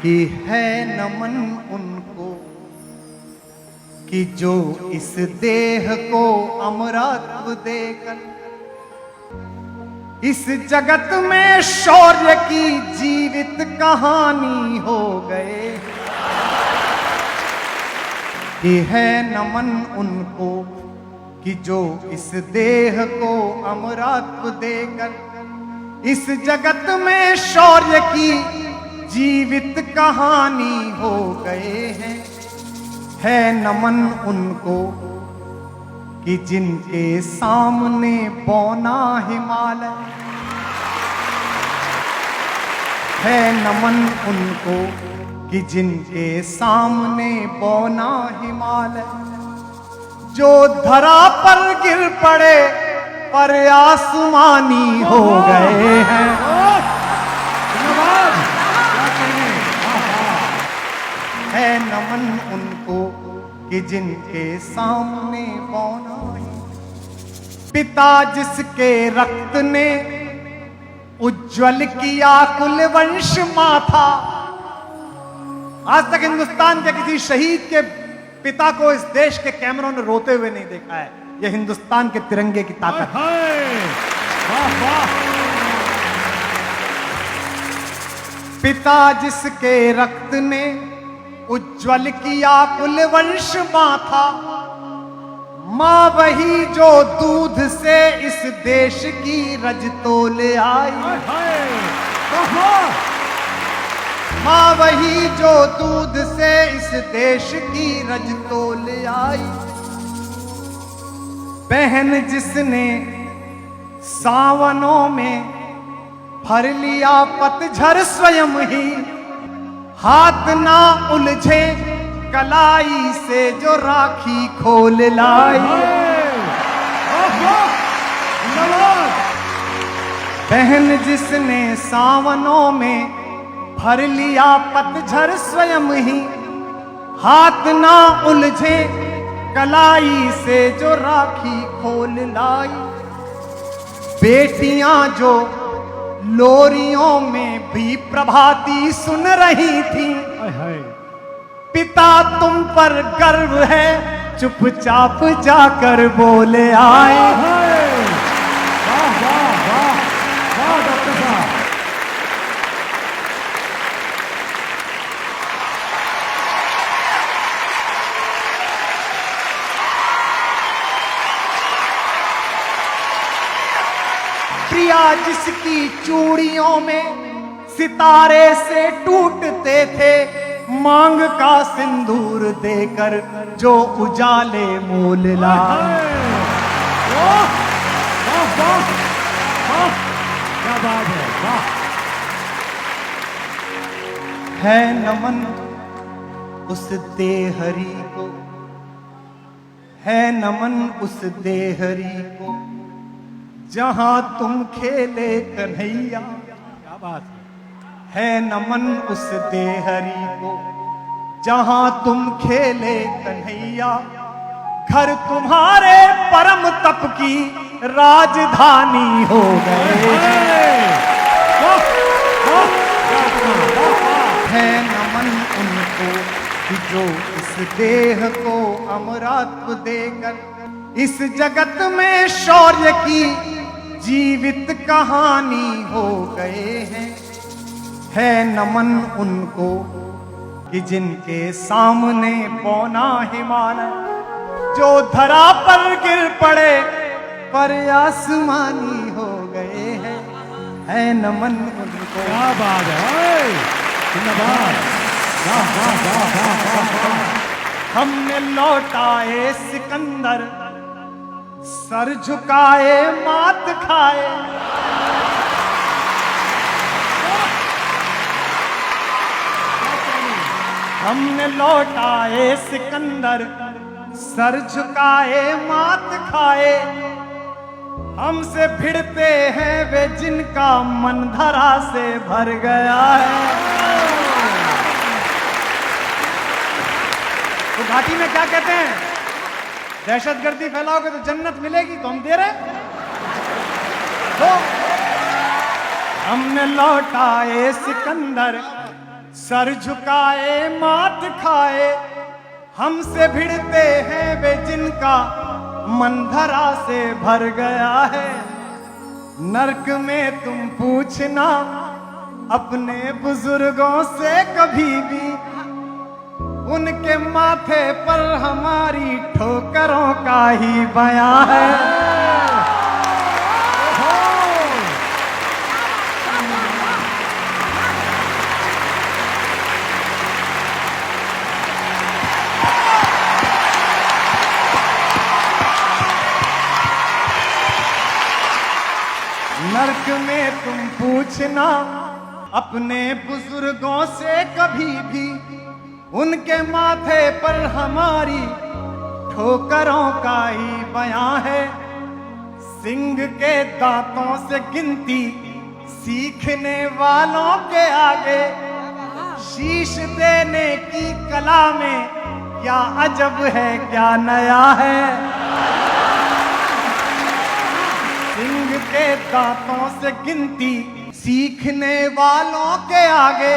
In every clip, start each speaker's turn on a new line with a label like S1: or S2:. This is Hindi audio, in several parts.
S1: कि है नमन उनको कि जो इस देह को अमरत्व देकर इस जगत में शौर्य की जीवित कहानी हो गए। कि है नमन उनको कि जो इस देह को अमरत्व देकर इस जगत में शौर्य की जीवित कहानी हो गए हैं। है नमन उनको कि जिनके सामने बौना हिमालय, है नमन उनको कि जिनके सामने बौना हिमालय, जो धरा पर गिर पड़े पर आसमानी हो गए हैं। है नमन उनको कि जिनके सामने बौना है। पिता जिसके रक्त ने उज्जवल किया कुल वंश माथा। आज तक हिंदुस्तान के किसी शहीद के पिता को इस देश के कैमरों ने रोते हुए नहीं देखा है। यह हिंदुस्तान के तिरंगे की ताकत है। पिता जिसके रक्त ने उज्जवल किया कुल वंश माथा, मां वही जो दूध से इस देश की रज तोल आई। मां वही जो दूध से इस देश की रज तोल आई। बहन जिसने सावनों में भर लिया पतझड़ स्वयं ही, हाथ ना उलझे कलाई से जो राखी खोल लाई। बहन जिसने सावनों में भर लिया पतझड़ स्वयं ही, हाथ ना उलझे कलाई से जो राखी खोल लाई। बेटियां जो लोरियों में भी प्रभाती सुन रही थी, पिता तुम पर गर्व है चुपचाप जाकर बोले आए। प्रिया जिसकी चूड़ियों में सितारे से टूटते थे, मांग का सिंदूर देकर जो उजाले मोल लाए। क्या बात है, वाह। है नमन उस देहरी को, है नमन उस देहरी को जहां तुम खेले कन्हैया। क्या बात है नमन उस देहरी को जहां तुम खेले कन्हैया। घर तुम्हारे परम तप की राजधानी हो गए। है नमन उनको कि जो इस देह को अमरत्व देकर इस जगत में शौर्य की जीवित कहानी हो गए हैं। है नमन उनको कि जिनके सामने बौना हिमालय, जो धरा पर गिर पड़े पर आसमानी हो गए हैं। है नमन उनको। क्या बात है, हमने लौटाए सिकंदर, सर झुकाए मात खाए। हमने लौटाए सिकंदर, सर झुकाए मात खाए। हमसे भिड़ते हैं वे जिनका मन धरा से भर गया है। तो घाटी में क्या कहते हैं, दहशतगर्दी फैलाओगे तो जन्नत मिलेगी, तो हम दे रहे हैं। तो हमने लौटाए सिकंदर, सर झुकाए मात खाए हमसे भिड़ते हैं वे जिनका मन धरा से भर गया है। नरक में तुम पूछना अपने बुजुर्गों से कभी भी, उनके माथे पर हमारी ठोकरों का ही बयां है। नरक में तुम पूछना अपने बुजुर्गों से कभी भी, उनके माथे पर हमारी ठोकरों का ही बयां है। सिंह के दांतों से गिनती सीखने वालों के आगे, शीश देने की कला में क्या अजब है क्या नया है। सिंह के दांतों से गिनती सीखने वालों के आगे,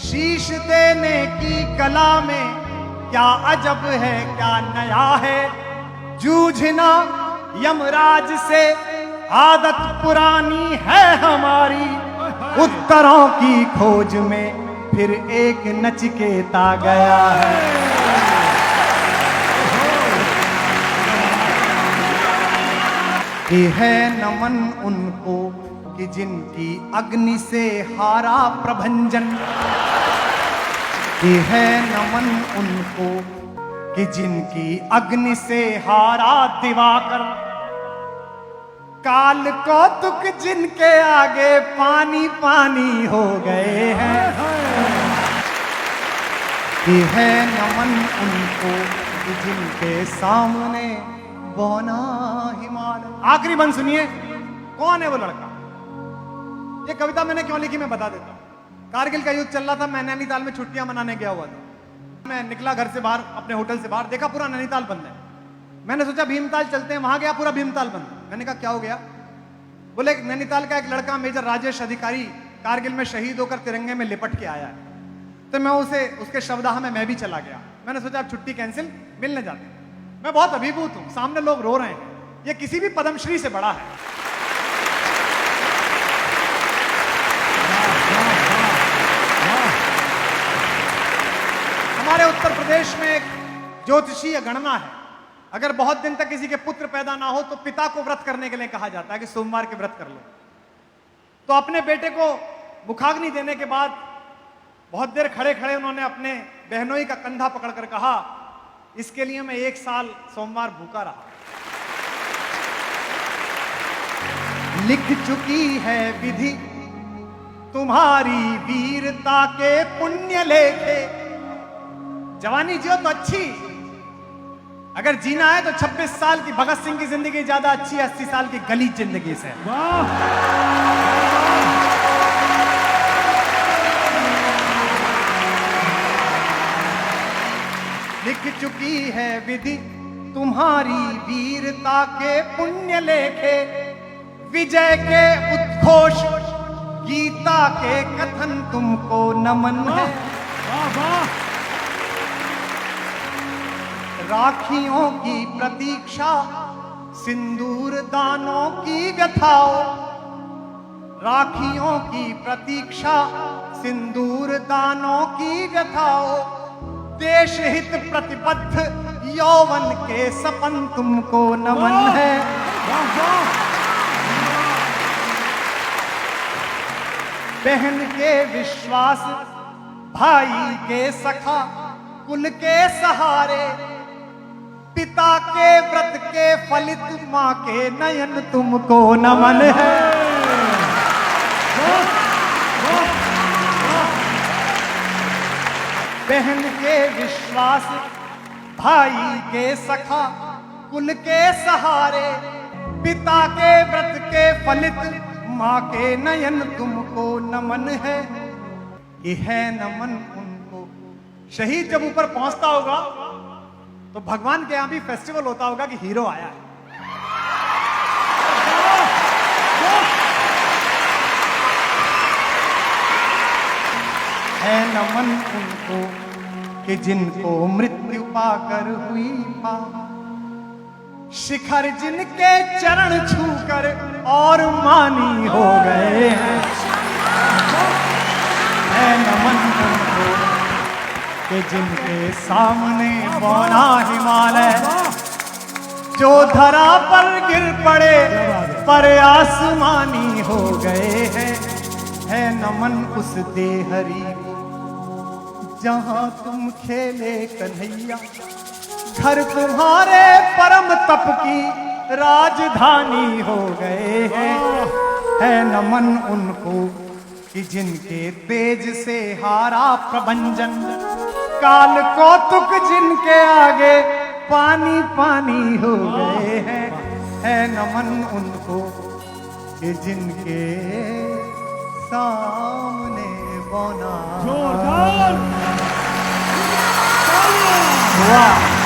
S1: शीश देने की कला में क्या अजब है क्या नया है। जूझना यमराज से आदत पुरानी है हमारी, उत्तरों की खोज में फिर एक नचिकेता गया है। ये है नमन उनको कि जिनकी अग्नि से हारा प्रभंजन। ये है नमन उनको कि जिनकी अग्नि से हारा दिवाकर। काल कौतुक जिनके आगे पानी पानी हो गए हैं। ये है नमन उनको कि जिनके सामने बौना हिमालय। आखिरी बंद सुनिए, कौन है वो लड़का? ये कविता मैंने क्यों लिखी मैं बता देता हूं। कारगिल का युद्ध चल रहा था, मैं नैनीताल में छुट्टियां मनाने गया हुआ था। मैं निकला घर से बाहर, अपने होटल से बाहर, देखा पूरा नैनीताल बंद है। मैंने सोचा भीमताल चलते हैं, वहां गया पूरा भीमताल बंद। मैंने कहा क्या हो गया? बोले नैनीताल का एक लड़का मेजर राजेश अधिकारी कारगिल में शहीद होकर तिरंगे में लिपट के आया है। तो मैं उसके शवदाह में मैं भी चला गया। मैंने सोचा अब छुट्टी कैंसिल, मिलने जाते हैं। मैं बहुत अभिभूत हूं, सामने लोग रो रहे हैं, ये किसी भी पद्मश्री से बड़ा है। हमारे उत्तर प्रदेश में एक ज्योतिषीय गणना है, अगर बहुत दिन तक किसी के पुत्र पैदा ना हो तो पिता को व्रत करने के लिए कहा जाता है कि सोमवार के व्रत कर लो। तो अपने बेटे को मुखाग्नि देने के बाद बहुत देर खड़े खड़े उन्होंने अपने बहनोई का कंधा पकड़कर कहा, इसके लिए मैं 1 साल सोमवार भूखा रहा। लिख चुकी है विधि तुम्हारी वीरता के पुण्य लेखे। जवानी जियो तो अच्छी, अगर जीना है तो 26 साल की भगत सिंह की जिंदगी ज्यादा अच्छी है 80 साल की गलीज जिंदगी से। लिख चुकी है विधि तुम्हारी वीरता के पुण्य लेखे। विजय के उद्घोष गीता के कथन तुमको नमन है। राखियों की प्रतीक्षा सिंदूर दानों की व्यथाओ। राखियों की प्रतीक्षा सिंदूर दानों की व्यथाओ। देश हित प्रतिबद्ध यौवन के सपन तुमको नमन है। बहन के विश्वास भाई के सखा कुल के सहारे। पिता के व्रत के फलित मां के नयन तुमको नमन है। बहन के विश्वास भाई के सखा कुल के सहारे। पिता के व्रत के फलित मां के नयन तुमको नमन है। ये है नमन उनको। शहीद जब ऊपर पहुंचता होगा तो भगवान के यहां भी फेस्टिवल होता होगा कि हीरो आया है। है नमन उनको कि जिनको मृत्यु पाकर हुई पार। शिखर जिनके चरण छूकर और मानी हो गए हैं, है नमन उनको कि जिनके सामने बौना हिमालय जो धरा पर गिर पड़े पर आसमानी हो गए हैं। है नमन उस देहरी को जहां तुम खेले कन्हैया, घर तुम्हारे परम तप की राजधानी हो गए हैं। है नमन उनको कि जिनके तेज से हारा प्रभंजन, काल कौतुक जिनके आगे पानी पानी हो गए हैं। है नमन उनको कि जिनके सामने बौना
S2: जोरदार
S1: वाह।